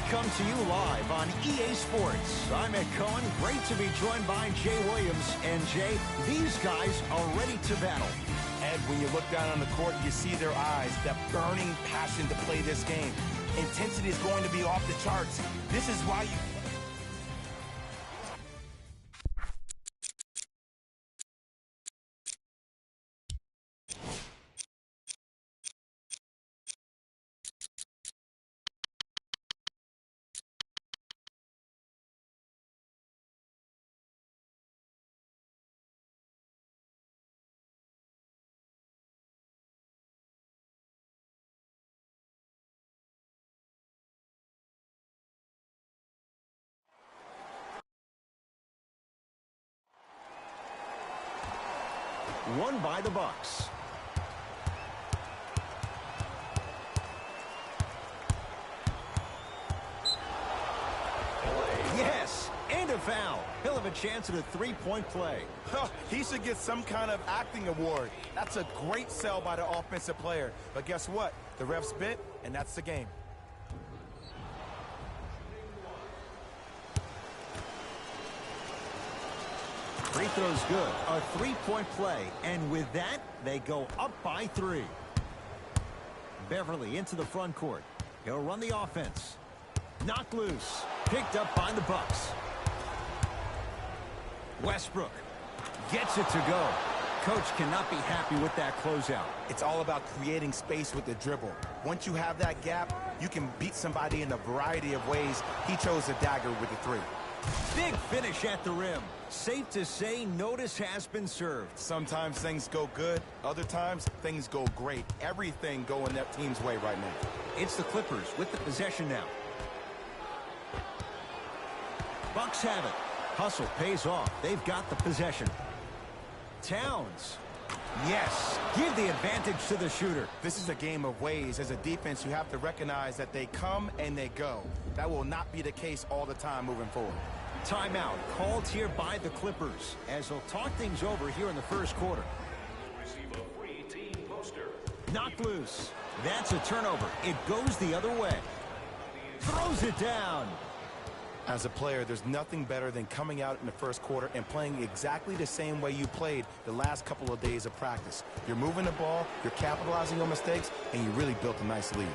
come to you live on EA Sports. I'm Ed Cohen. Great to be joined by Jay Williams. And Jay, these guys are ready to battle. Ed, when you look down on the court, you see their eyes, that burning passion to play this game. Intensity is going to be off the charts. This is why you... Won by the Bucks. Yes, and a foul. He'll have a chance at a three-point play. He should get some kind of acting award. That's a great sell by the offensive player. But guess what? The refs bit, and that's the game. Free throw's good. A three-point play. And with that, they go up by 3. Beverly into the front court. He'll run the offense. Knocked loose. Picked up by the Bucks. Westbrook gets it to go. Coach cannot be happy with that closeout. It's all about creating space with the dribble. Once you have that gap, you can beat somebody in a variety of ways. He chose a dagger with the 3. Big finish at the rim. Safe to say, notice has been served. Sometimes things go good. Other times, things go great. Everything going that team's way right now. It's the Clippers with the possession now. Bucks have it. Hustle pays off. They've got the possession. Towns. Yes, give the advantage to the shooter. This is a game of ways. As a defense, you have to recognize that they come and they go. That will not be the case all the time moving forward. Timeout called here by the Clippers as they'll talk things over here in the first quarter. Receive a free team poster. Knocked loose. That's a turnover. It goes the other way. Throws it down. As a player, there's nothing better than coming out in the first quarter and playing exactly the same way you played the last couple of days of practice. You're moving the ball, you're capitalizing on mistakes, and you really built a nice lead.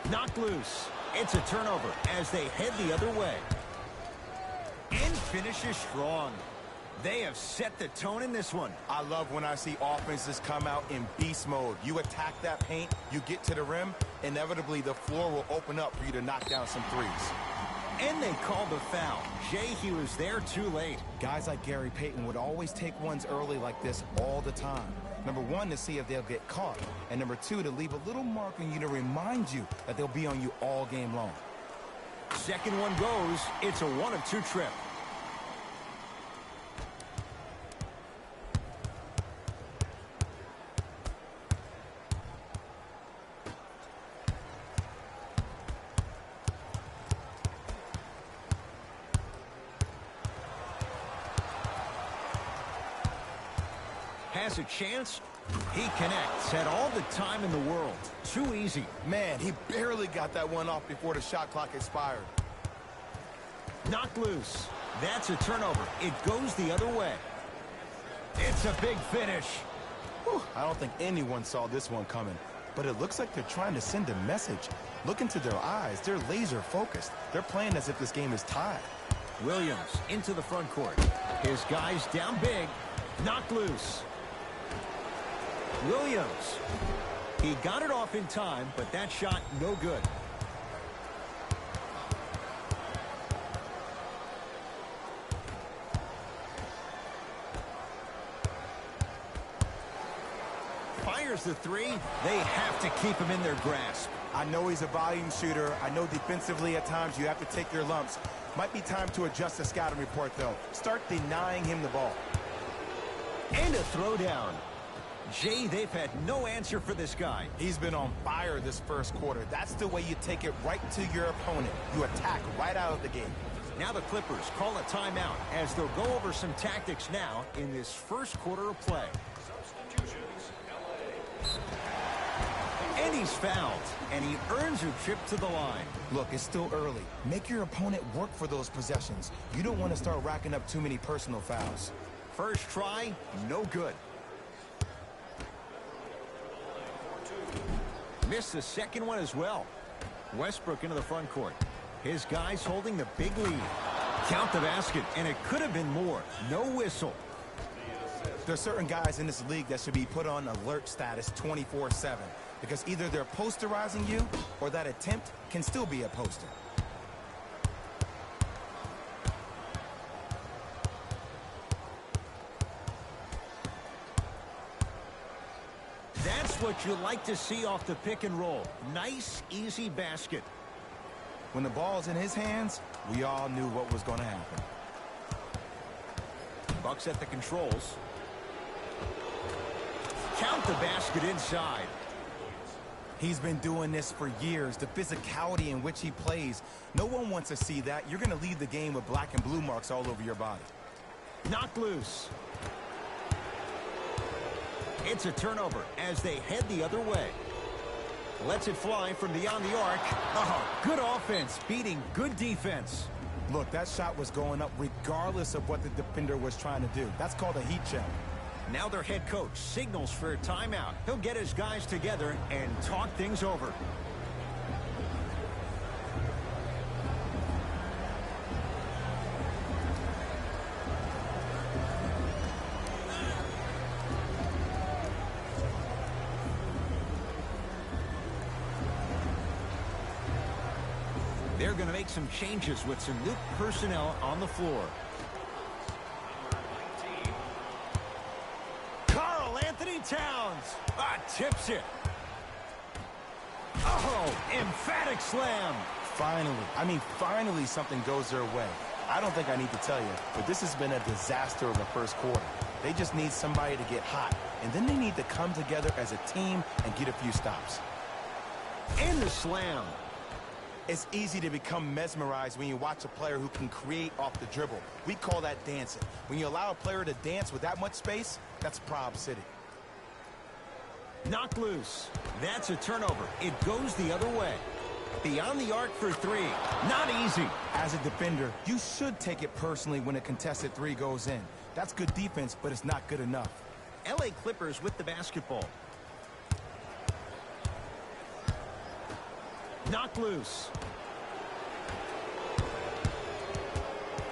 Knocked loose. It's a turnover as they head the other way. And finishes strong. They have set the tone in this one. I love when I see offenses come out in beast mode. You attack that paint, you get to the rim, inevitably the floor will open up for you to knock down some threes. And they called the foul. Jay, he was there too late. Guys like Gary Payton would always take ones early like this all the time. Number 1, to see if they'll get caught. And number 2, to leave a little mark on you to remind you that they'll be on you all game long. Second one goes. It's a 1 of 2 trip. Has a chance. He connects. Had all the time in the world. Too easy. Man, he barely got that one off before the shot clock expired. Knocked loose. That's a turnover. It goes the other way. It's a big finish. Whew, I don't think anyone saw this one coming. But it looks like they're trying to send a message. Look into their eyes. They're laser focused. They're playing as if this game is tied. Williams into the front court. His guys down big. Knocked loose. Williams. He got it off in time, but that shot no good. Fires the 3. They have to keep him in their grasp. I know he's a volume shooter. I know defensively at times you have to take your lumps. Might be time to adjust the scouting report, though. Start denying him the ball. And a throwdown. Jay, they've had no answer for this guy. He's been on fire this first quarter. That's the way you take it right to your opponent. You attack right out of the gate. Now the Clippers call a timeout as they'll go over some tactics now in this first quarter of play. Substitutions, LA. And he's fouled, and he earns a trip to the line. Look, it's still early. Make your opponent work for those possessions. You don't want to start racking up too many personal fouls. First try, no good. Missed the second one as well. Westbrook into the front court. His guys holding the big lead. Count the basket, and it could have been more. No whistle. There are certain guys in this league that should be put on alert status 24/7 because either they're posterizing you or that attempt can still be a poster. That's what you like to see off the pick and roll. Nice, easy basket. When the ball's in his hands, we all knew what was going to happen. Bucks at the controls. Count the basket inside. He's been doing this for years. The physicality in which he plays, no one wants to see that. You're going to leave the game with black and blue marks all over your body. Knocked loose. It's a turnover as they head the other way. Lets it fly from beyond the arc. Oh, good offense beating good defense. Look, that shot was going up regardless of what the defender was trying to do. That's called a heat check. Now their head coach signals for a timeout. He'll get his guys together and talk things over. They're going to make some changes with some new personnel on the floor. Karl Anthony Towns tips it. Oh, emphatic slam. Finally something goes their way. I don't think I need to tell you, but this has been a disaster of the first quarter. They just need somebody to get hot, and then they need to come together as a team and get a few stops. And the slam. It's easy to become mesmerized when you watch a player who can create off the dribble. We call that dancing. When you allow a player to dance with that much space, that's Prob City. Knocked loose. That's a turnover. It goes the other way. Beyond the arc for three. Not easy. As a defender, you should take it personally when a contested three goes in. That's good defense, but it's not good enough. LA Clippers with the basketball. Knocked loose.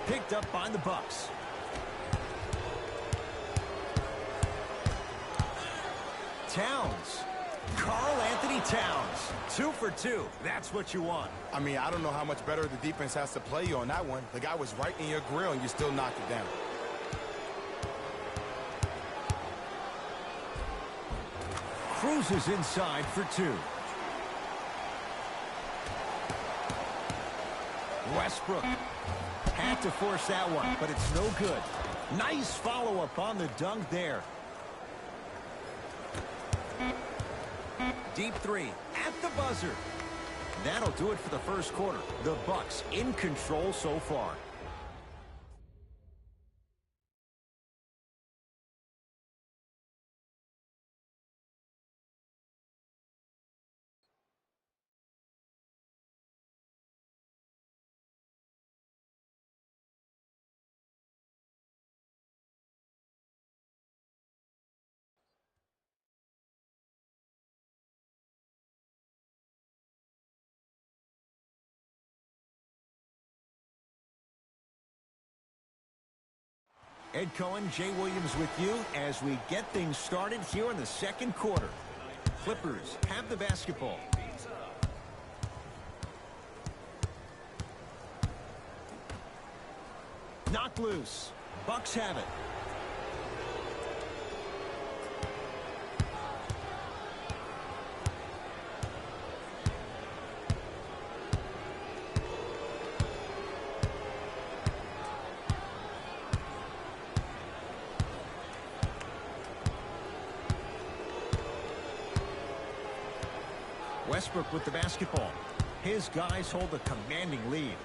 Picked up by the Bucks. Towns. Karl Anthony Towns. 2 for 2. That's what you want. I mean, I don't know how much better the defense has to play you on that one. The guy was right in your grill and you still knocked it down. Cruises inside for 2. Westbrook had to force that one, but it's no good. Nice follow-up on the dunk there. Deep three at the buzzer. That'll do it for the first quarter. The Bucks in control so far. Ed Cohen, Jay Williams with you as we get things started here in the second quarter. Clippers have the basketball. Knocked loose. Bucks have it. Westbrook with the basketball. His guys hold a commanding lead.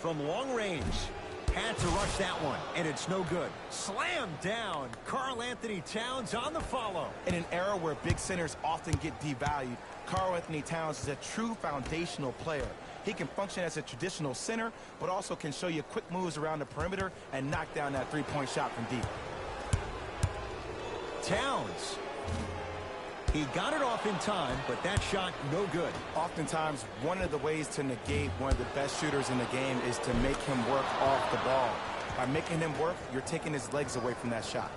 From long range, Had to rush that one, and it's no good. Slam down. Karl-Anthony Towns on the follow. In an era where big centers often get devalued, Karl-Anthony Towns is a true foundational player. He can function as a traditional center, but also can show you quick moves around the perimeter and knock down that three-point shot from deep. Towns. He got it off in time, but that shot no good. Oftentimes, one of the ways to negate one of the best shooters in the game is to make him work off the ball. By making him work, you're taking his legs away from that shot.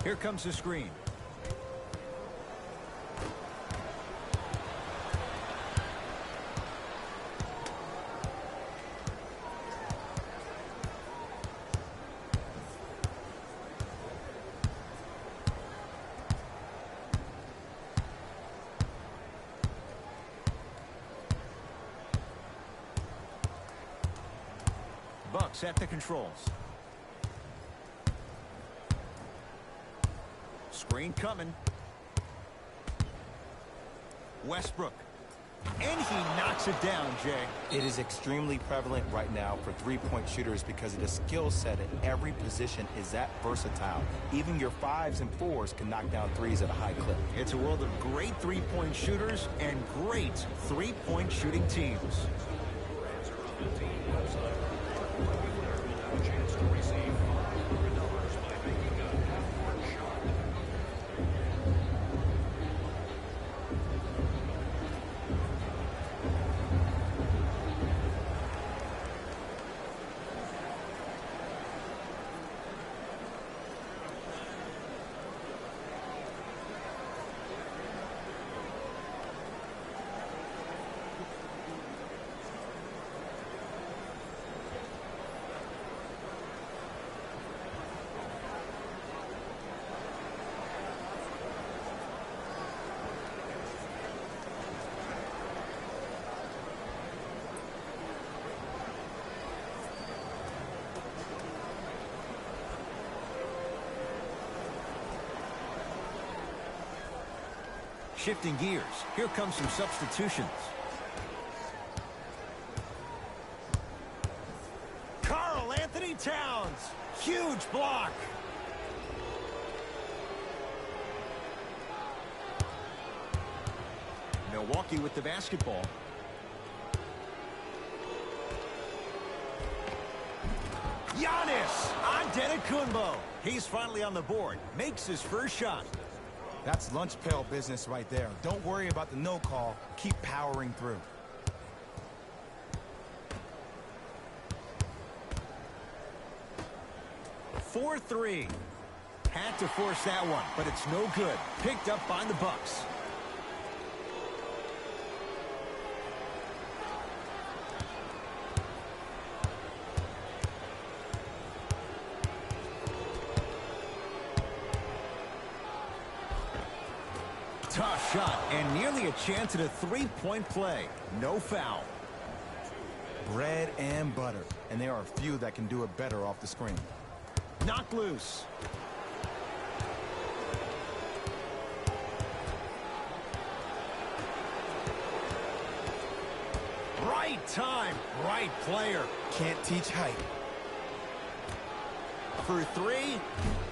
Here comes the screen. Bucks at the controls. Screen coming. Westbrook. And he knocks it down, Jay. It is extremely prevalent right now for three-point shooters because of the skill set at every position is that versatile. Even your 5s and 4s can knock down 3s at a high clip. It's a world of great three-point shooters and great three-point shooting teams. Shifting gears. Here comes some substitutions. Karl-Anthony Towns. Huge block. Milwaukee with the basketball. Giannis Antetokounmpo. He's finally on the board. Makes his first shot. That's lunch pail business right there. Don't worry about the no call. Keep powering through. For 3. Had to force that one, but it's no good. Picked up by the Bucks. Tough shot and nearly a chance at a three-point play. No foul. Bread and butter. And there are a few that can do it better off the screen. Knocked loose. Right time, right player. Can't teach height. For 3,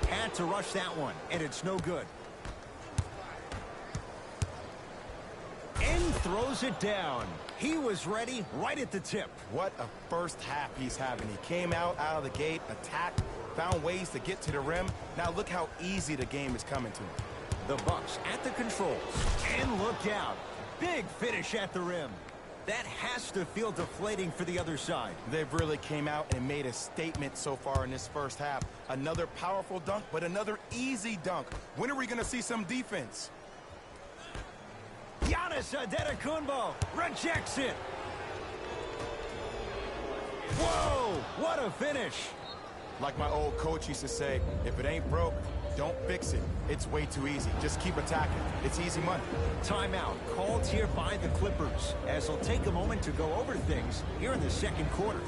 had to rush that one, and it's no good. And throws it down. He was ready right at the tip. What a first half he's having. He came out of the gate, attacked, found ways to get to the rim. Now look how easy the game is coming to him. The Bucks at the controls. And look out. Big finish at the rim. That has to feel deflating for the other side. They've really came out and made a statement so far in this first half. Another powerful dunk, but another easy dunk. When are we going to see some defense? Giannis Antetokounmpo rejects it. Whoa, what a finish. Like my old coach used to say, if it ain't broke, don't fix it. It's way too easy. Just keep attacking. It's easy money. Timeout called here by the Clippers, as they'll take a moment to go over things here in the second quarter.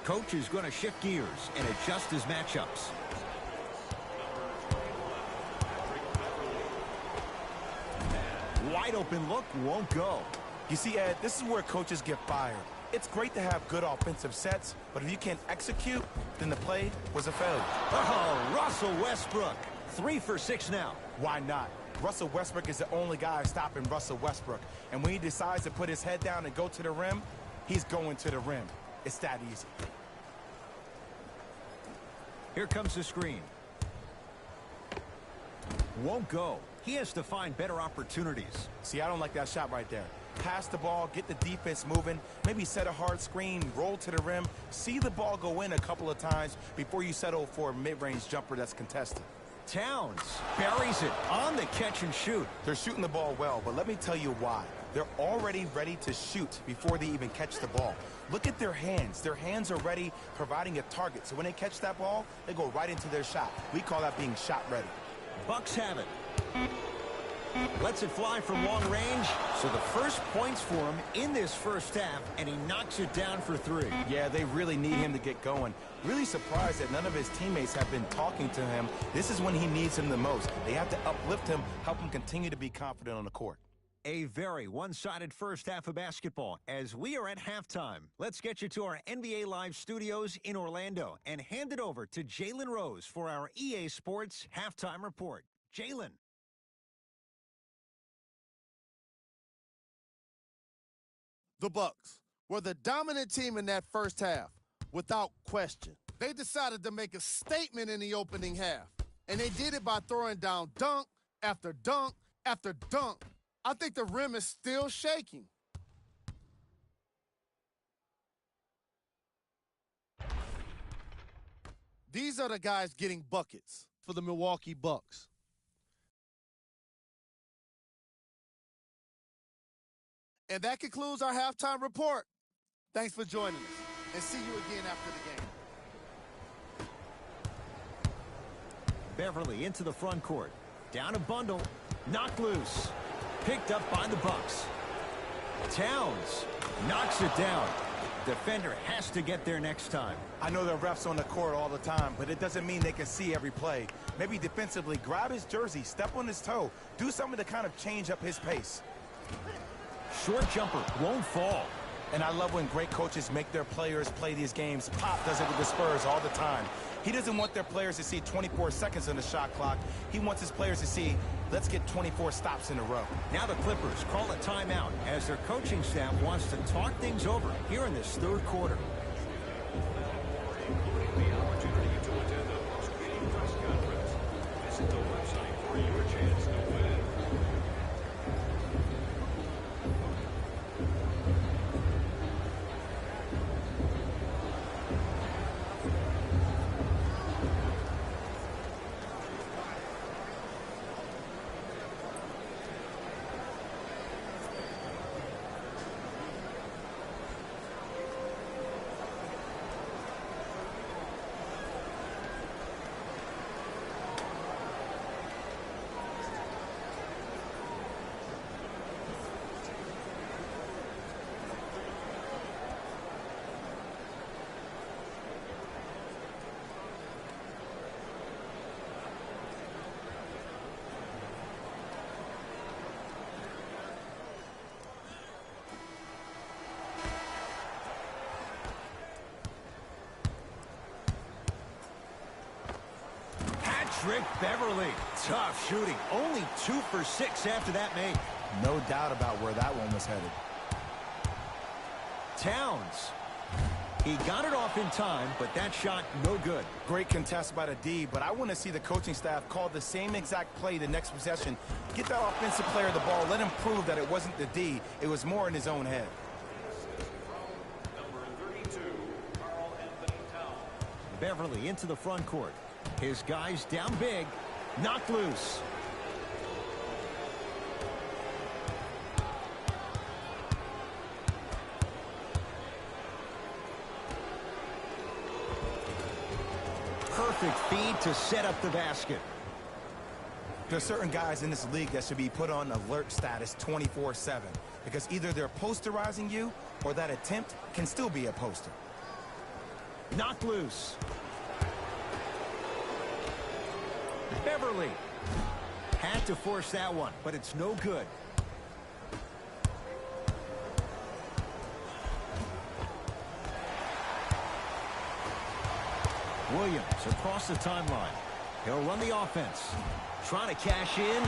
Coach is going to shift gears and adjust his matchups. Wide open look won't go. You see, Ed, this is where coaches get fired. It's great to have good offensive sets, but if you can't execute, then the play was a failure. Oh, Russell Westbrook. 3 for 6 now. Why not? Russell Westbrook is the only guy stopping Russell Westbrook. And when he decides to put his head down and go to the rim, he's going to the rim. It's that easy. Here comes the screen. Won't go. He has to find better opportunities. See, I don't like that shot right there. Pass the ball, get the defense moving, maybe set a hard screen, roll to the rim, see the ball go in a couple of times before you settle for a mid-range jumper that's contested. Towns buries it on the catch and shoot. They're shooting the ball well, but let me tell you why. They're already ready to shoot before they even catch the ball. Look at their hands. Their hands are ready, providing a target. So when they catch that ball, they go right into their shot. We call that being shot ready. Bucks have it. Lets it fly from long range. So the first points for him in this first half, and he knocks it down for 3. Yeah, they really need him to get going. Really surprised that none of his teammates have been talking to him. This is when he needs him the most. They have to uplift him, help him continue to be confident on the court. A very one-sided first half of basketball as we are at halftime. Let's get you to our NBA Live studios in Orlando and hand it over to Jalen Rose for our EA Sports Halftime Report. Jalen. The Bucks were the dominant team in that first half, without question. They decided to make a statement in the opening half, and they did it by throwing down dunk after dunk after dunk. I think the rim is still shaking. These are the guys getting buckets for the Milwaukee Bucks. And that concludes our halftime report. Thanks for joining us, and see you again after the game. Beverly into the front court. Down a bundle. Knocked loose. Picked up by the Bucks. Towns knocks it down. Defender has to get there next time. I know there are refs on the court all the time, but it doesn't mean they can see every play. Maybe defensively, grab his jersey, step on his toe, do something to kind of change up his pace. Short jumper won't fall. And I love when great coaches make their players play these games. Pop does it with the Spurs all the time. He doesn't want their players to see 24 seconds on the shot clock. He wants his players to see, let's get 24 stops in a row. Now the Clippers call a timeout as their coaching staff wants to talk things over here in this third quarter. Including the opportunity to attend a post-game press conference. Visit the website for your chance to win. Patrick Beverly. Tough shooting. Only 2 for 6 after that make. No doubt about where that one was headed. Towns. He got it off in time, but that shot no good. Great contest by the D, but I want to see the coaching staff call the same exact play the next possession. Get that offensive player the ball. Let him prove that it wasn't the D. It was more in his own head. Number 32, Karl Anthony Towns. Beverly into the front court. His guys down big. Knocked loose. Perfect feed to set up the basket. There are certain guys in this league that should be put on alert status 24/7 because either they're posterizing you or that attempt can still be a poster. Knocked loose. Beverly. Had to force that one, but it's no good. Williams across the timeline. He'll run the offense. Trying to cash in.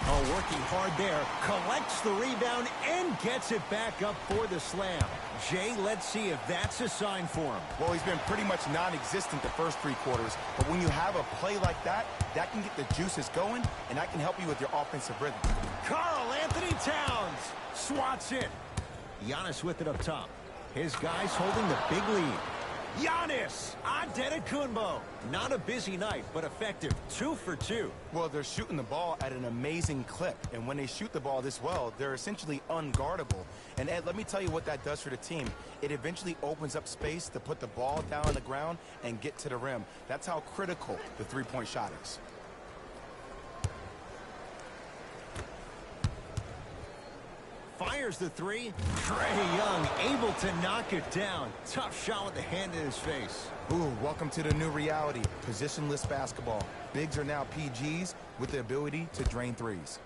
Oh, working hard there. Collects the rebound and gets it back up for the slam. Jay, let's see if that's a sign for him. Well, he's been pretty much non-existent the first 3 quarters, but when you have a play like that, that can get the juices going, and that can help you with your offensive rhythm. Karl Anthony Towns swats it. Giannis with it up top. His guys holding the big lead. Giannis Antetokounmpo. Not a busy night, but effective. 2 for 2. Well, they're shooting the ball at an amazing clip, and when they shoot the ball this well, they're essentially unguardable. And Ed, let me tell you what that does for the team. It eventually opens up space to put the ball down on the ground and get to the rim. That's how critical the three-point shot is. Fires the 3. Trae Young able to knock it down. Tough shot with the hand in his face. Ooh, welcome to the new reality. Positionless basketball. Bigs are now PGs with the ability to drain threes.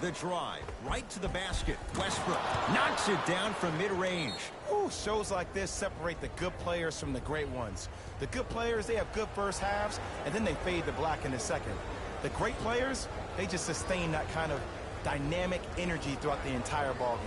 The drive, right to the basket. Westbrook knocks it down from mid-range. Ooh, shows like this separate the good players from the great ones. The good players, they have good first halves, and then they fade to black in the second. The great players, they just sustain that kind of dynamic energy throughout the entire ballgame.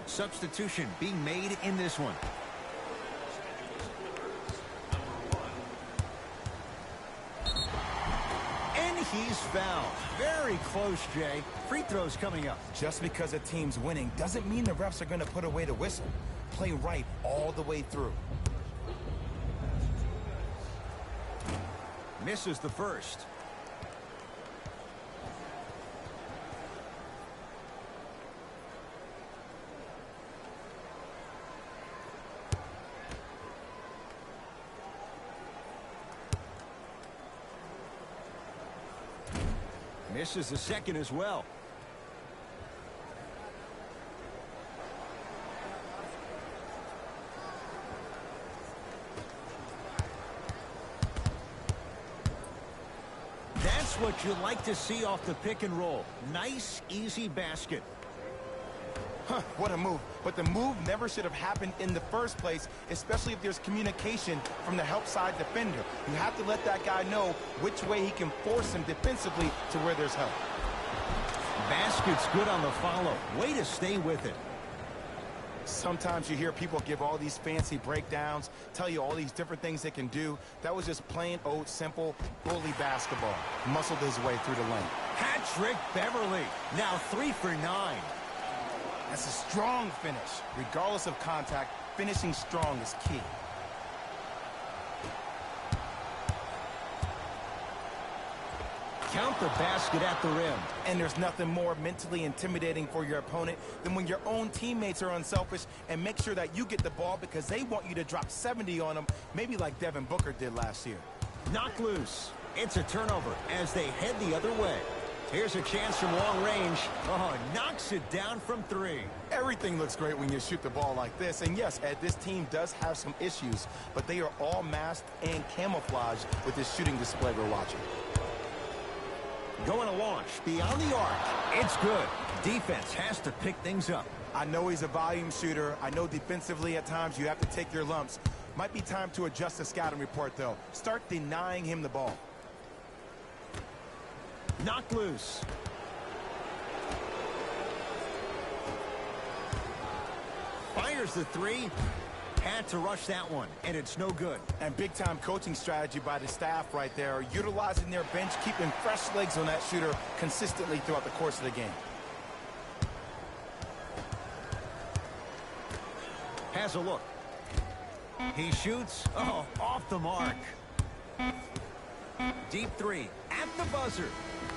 Substitution being made in this one. And he's fouled. Very close, Jay. Free throws coming up. Just because a team's winning doesn't mean the refs are going to put away the whistle. Play right all the way through. Misses the first. Misses the second as well. That's what you like to see off the pick and roll. Nice, easy basket. Huh, what a move. But the move never should have happened in the first place, especially if there's communication from the help side defender. You have to let that guy know which way he can force him defensively to where there's help. Basket's good on the follow. Way to stay with it. Sometimes you hear people give all these fancy breakdowns, tell you all these different things they can do. That was just plain old simple bully basketball. Muscled his way through the lane. Patrick Beverly, now 3 for 9. That's a strong finish. Regardless of contact, finishing strong is key. Count the basket at the rim. And there's nothing more mentally intimidating for your opponent than when your own teammates are unselfish and make sure that you get the ball because they want you to drop 70 on them, maybe like Devin Booker did last year. Knocked loose. It's a turnover as they head the other way. Here's a chance from long range. Oh, knocks it down from 3. Everything looks great when you shoot the ball like this. And yes, Ed, this team does have some issues, but they are all masked and camouflaged with this shooting display we're watching. Going to launch beyond the arc. It's good. Defense has to pick things up. I know he's a volume shooter. I know defensively at times you have to take your lumps. Might be time to adjust the scouting report, though. Start denying him the ball. Knocked loose. Fires the three. Had to rush that one, and it's no good. And big-time coaching strategy by the staff right there, utilizing their bench, keeping fresh legs on that shooter consistently throughout the course of the game. Has a look. He shoots. Oh, off the mark. Deep three at the buzzer.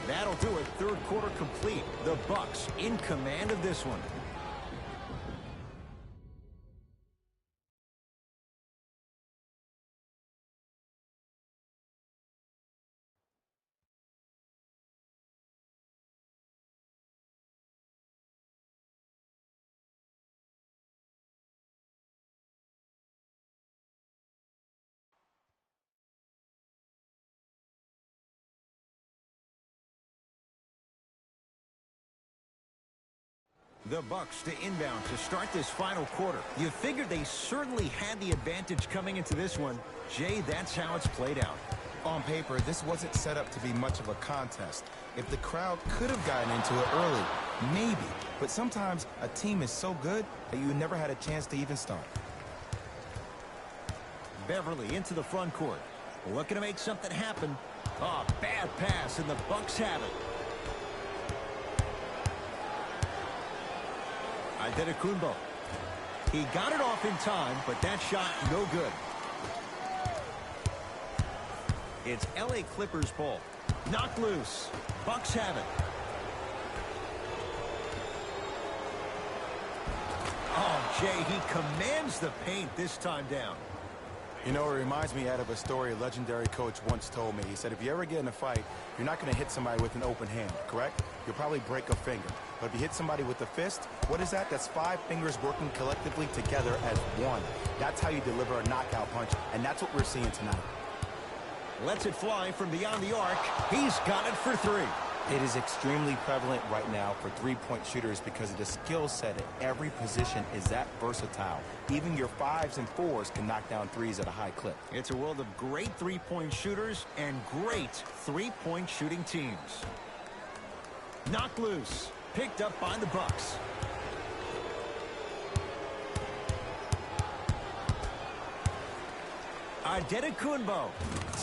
That'll do it. Third quarter complete. The Bucks in command of this one. The Bucks to inbound to start this final quarter. You figured they certainly had the advantage coming into this one. Jay, that's how it's played out. On paper, this wasn't set up to be much of a contest. If the crowd could have gotten into it early, maybe. But sometimes a team is so good that you never had a chance to even start. Beverly into the front court. Looking to make something happen. Oh, bad pass, and the Bucks have it. Antetokounmpo. He got it off in time, but that shot no good. It's LA Clippers ball. Knocked loose. Bucks have it. Oh, Jay, he commands the paint this time down. You know, it reminds me out of a story a legendary coach once told me. He said, if you ever get in a fight, you're not going to hit somebody with an open hand, correct? You'll probably break a finger. But if you hit somebody with a fist, what is that? That's 5 fingers working collectively together as one. That's how you deliver a knockout punch, and that's what we're seeing tonight. Lets it fly from beyond the arc. He's got it for 3. It is extremely prevalent right now for three-point shooters because of the skill set at every position is that versatile. Even your 5s and 4s can knock down 3s at a high clip. It's a world of great three-point shooters and great three-point shooting teams. Knocked loose. Picked up by the Bucks. Antetokounmpo.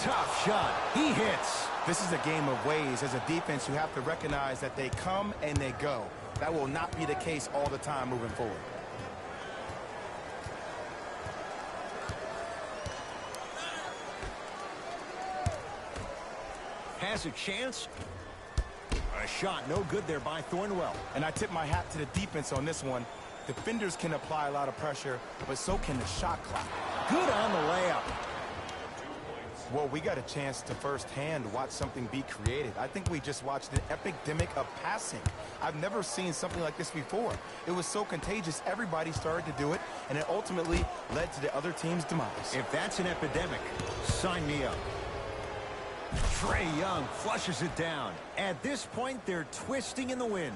Tough shot. He hits. This is a game of ways. As a defense, you have to recognize that they come and they go. That will not be the case all the time moving forward. Has a chance. A shot no good there by Thornwell. And I tip my hat to the defense on this one. Defenders can apply a lot of pressure, but so can the shot clock. Good on the layup. Well, we got a chance to firsthand watch something be created. I think we just watched an epidemic of passing. I've never seen something like this before. It was so contagious, everybody started to do it, and it ultimately led to the other team's demise. If that's an epidemic, sign me up. Trae Young flushes it down. At this point, they're twisting in the wind.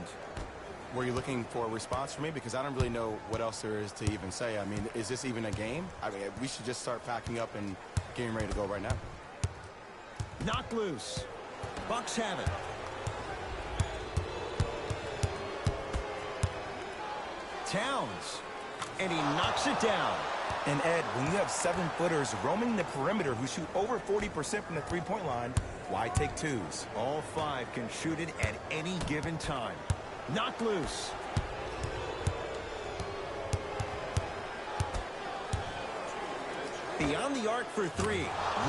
Were you looking for a response from me? Because I don't really know what else there is to even say. I mean, is this even a game? I mean, we should just start packing up and getting ready to go right now. Knocked loose. Bucks have it. Towns. And he knocks it down. And Ed, when you have 7-footers roaming the perimeter who shoot over 40% from the three-point line, why take 2s? All 5 can shoot it at any given time. Knocked loose. Beyond the arc for 3.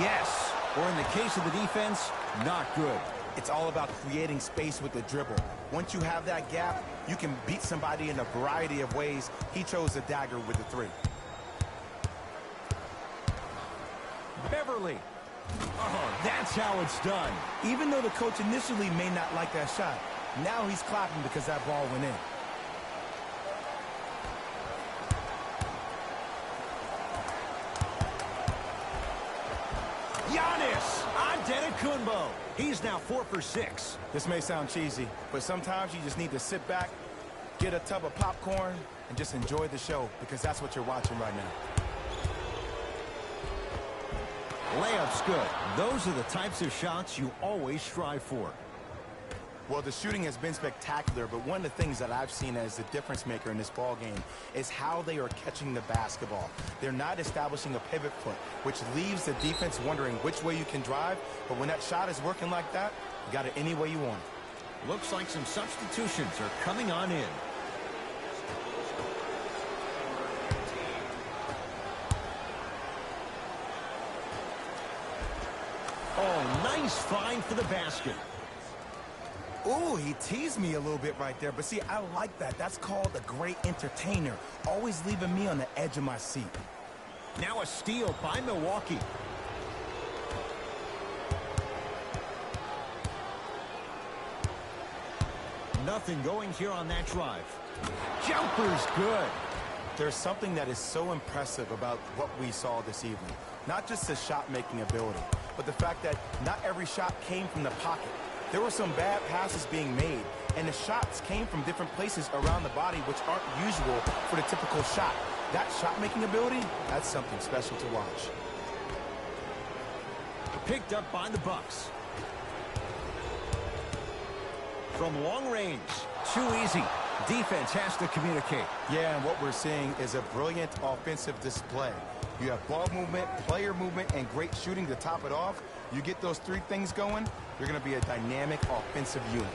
Yes. Or in the case of the defense, not good. It's all about creating space with the dribble. Once you have that gap, you can beat somebody in a variety of ways. He chose the dagger with the 3. Beverly. Oh, that's how it's done. Even though the coach initially may not like that shot, now he's clapping because that ball went in. Giannis Antetokounmpo. He's now 4 for 6. This may sound cheesy, but sometimes you just need to sit back, get a tub of popcorn, and just enjoy the show because that's what you're watching right now. Layup's good. Those are the types of shots you always strive for. Well, the shooting has been spectacular, but one of the things that I've seen as the difference maker in this ball game is how they are catching the basketball. They're not establishing a pivot foot, which leaves the defense wondering which way you can drive, but when that shot is working like that, you got it any way you want it. Looks like some substitutions are coming on in. Oh, nice find for the basket. Ooh, he teased me a little bit right there, but see, I like that. That's called a great entertainer, always leaving me on the edge of my seat. Now a steal by Milwaukee. Nothing going here on that drive. Jumper's good. There's something that is so impressive about what we saw this evening. Not just the shot-making ability, but the fact that not every shot came from the pocket. There were some bad passes being made, and the shots came from different places around the body, which aren't usual for the typical shot. That shot-making ability, that's something special to watch. Picked up by the Bucks. From long range, too easy. Defense has to communicate. Yeah, and what we're seeing is a brilliant offensive display. You have ball movement, player movement, and great shooting to top it off. You get those three things going, you're going to be a dynamic offensive unit.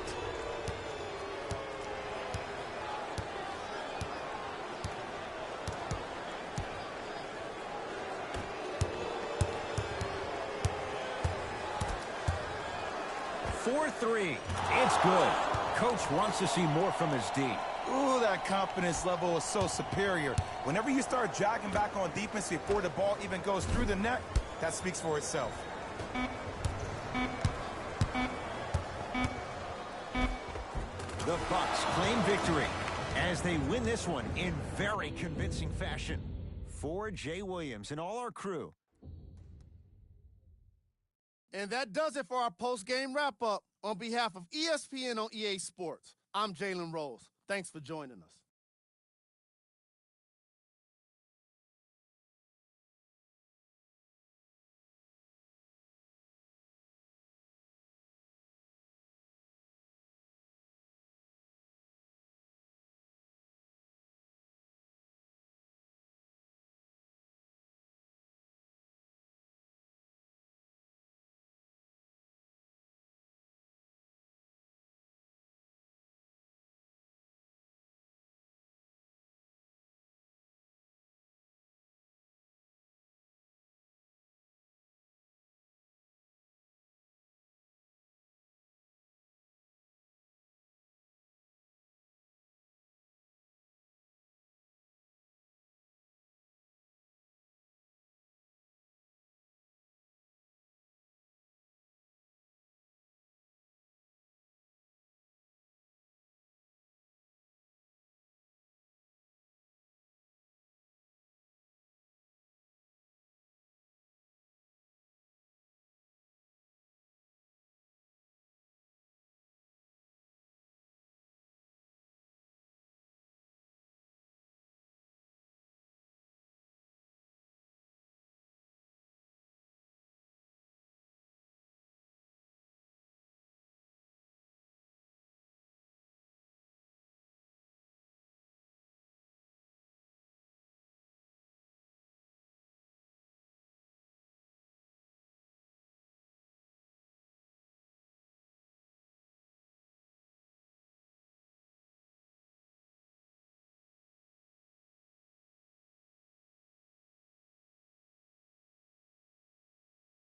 For three. It's good. Coach wants to see more from his D. Ooh, that confidence level is so superior. Whenever you start jogging back on defense before the ball even goes through the net, that speaks for itself. The Bucks claim victory as they win this one in very convincing fashion. For Jay Williams and all our crew. And that does it for our post-game wrap-up. On behalf of ESPN on EA Sports, I'm Jalen Rose. Thanks for joining us.